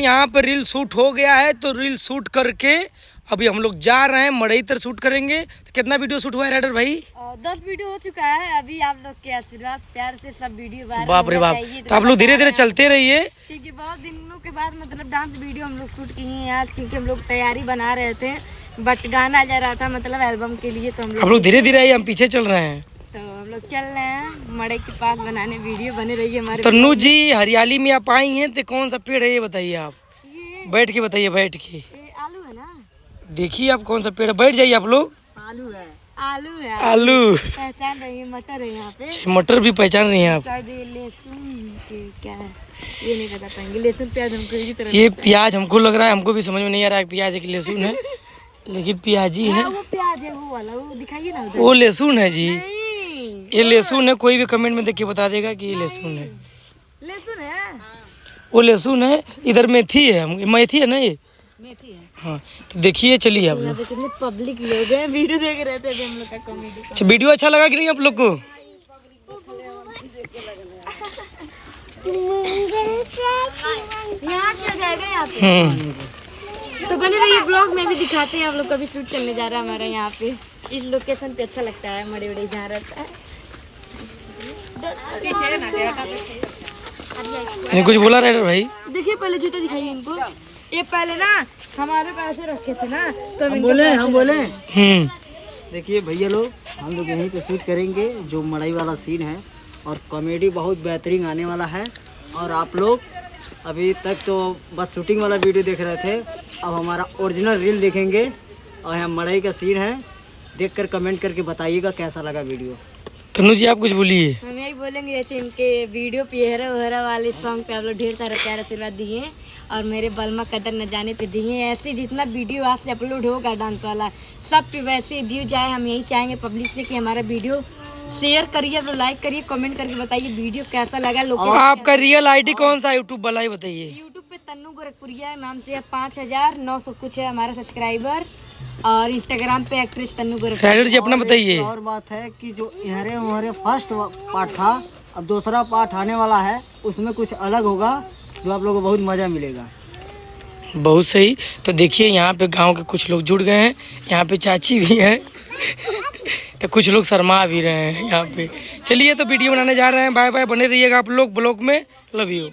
यहाँ पर reel shoot हो गया है, तो रील शूट करके अभी हम लोग जा रहे हैं मड़ई तर शूट करेंगे। तो कितना वीडियो शूट हुआ है राइडर भाई? 10 वीडियो हो चुका है। अभी आप लोग के आशीर्वाद प्यार से सब वीडियो बाप रे बाप, तो आप लोग धीरे धीरे चलते रहिए, क्योंकि बहुत दिनों के बाद मतलब डांस वीडियो हम लोग शूट किए हैं आज, क्योंकि हम लोग तैयारी बना रहे थे, बट गाना जा रहा था मतलब एल्बम के लिए। तो हम लोग धीरे धीरे आइए, हम पीछे चल रहे हैं। तो हम लोग चल रहे हैं मड़ई के पास बनाने, वीडियो बने रही है हमारे। तन्नू जी हरियाली में आप आई हैं, तो कौन सा पेड़ है ये बताइए आप? बैठ के बताइए, बैठ के। आलू है ना, देखिए आप कौन सा पेड़, बैठ जाइए आप लोग। आलू है, आलू है, आलू पहचान रही है। मटर है यहाँ पे, मटर भी पहचान रही हैं आप? लहसुन क्या है ये नहीं बता पाएंगे। लहसुन प्याज हमको इसी तरह ये प्याज हमको लग रहा है, हमको भी समझ में नहीं आ रहा है प्याज है कि लहसुन है, लेकिन प्याज ही है। वो प्याज है, वो वाला, वो दिखाइए ना उधर। वो लहसुन है जी, नहीं, ये लहसुन है। कोई भी कमेंट में देख के बता देगा कि ये लहसुन है। लहसुन है, वो लहसुन है। इधर मेथी है, मेथी है ना ये? मेथी है। हाँ, तो देखिए चलिए आप लोग। कितने पब्लिक लोग हैं, वीडियो देख रहे थे अभी हम लोग का कॉमेडी। अच्छा, वीडियो अच्छा लगा कि नहीं आप लोग को? यहाँ क्या जाएगा यहाँ पे? तो बने रहिए ब्लॉग में भी दिखाते हैं आप लोग, कभी शूट करने जा रहा है हमारा यहाँ पे। इस लोकेशन पे अच्छा लगता है, मड़े बड़े जहाँ रहता है। कुछ बोला राइडर भाई? देखिए पहले जूता दिखाइए इनको। ये पहले ना हमारे पैसे रखे थे ना, तो हम बोले देखिए भैया लोग, हम लोग यहीं पे शूट करेंगे जो मड़ई वाला सीन है, और कॉमेडी बहुत बेहतरीन आने वाला है। और आप लोग अभी तक तो बस शूटिंग वाला वीडियो देख रहे थे, अब हमारा ओरिजिनल रील देखेंगे। और यहाँ मड़ई का सीन है, देखकर कमेंट करके बताइएगा कैसा लगा वीडियो। तन्नू जी आप कुछ बोलिए। हम यही बोलेंगे, जैसे इनके वीडियो पे हेरा वहरा वाले सॉन्ग पे आप लोग ढेर सारा प्यार आशीर्वाद दिए, और मेरे बलमा कदर न जाने पे दिए। ऐसे जितना वीडियो आज से अपलोड होगा डांस वाला, सब पे वैसे व्यू जाए। हम यही चाहेंगे पब्लिक से कि हमारा वीडियो शेयर करिए, लाइक करिए, कमेंट करके बताइए वीडियो कैसा लगा। लोग आपका रियल आईडी कौन सा यूट्यूब वाला ही बताइए? यूट्यूब पे तन्नू गोरखपुरिया नाम से 5900 कुछ है हमारा सब्सक्राइबर, और इंस्टाग्राम पे एक्ट्रेस तन्नू गोरखपुरिया। राइडर जी अपना बताइए। और बात है कि जो हमारे फर्स्ट पार्ट था, अब दूसरा पार्ट आने वाला है, उसमें कुछ अलग होगा जो आप लोगों को बहुत मज़ा मिलेगा। बहुत सही। तो देखिए यहाँ पे गांव के कुछ लोग जुड़ गए हैं, यहाँ पे चाची भी हैं तो कुछ लोग शर्मा भी रहे हैं यहाँ पे। चलिए तो वीडियो बनाने जा रहे हैं। बाय बाय, बने रहिएगा आप लोग ब्लॉग में। Love you.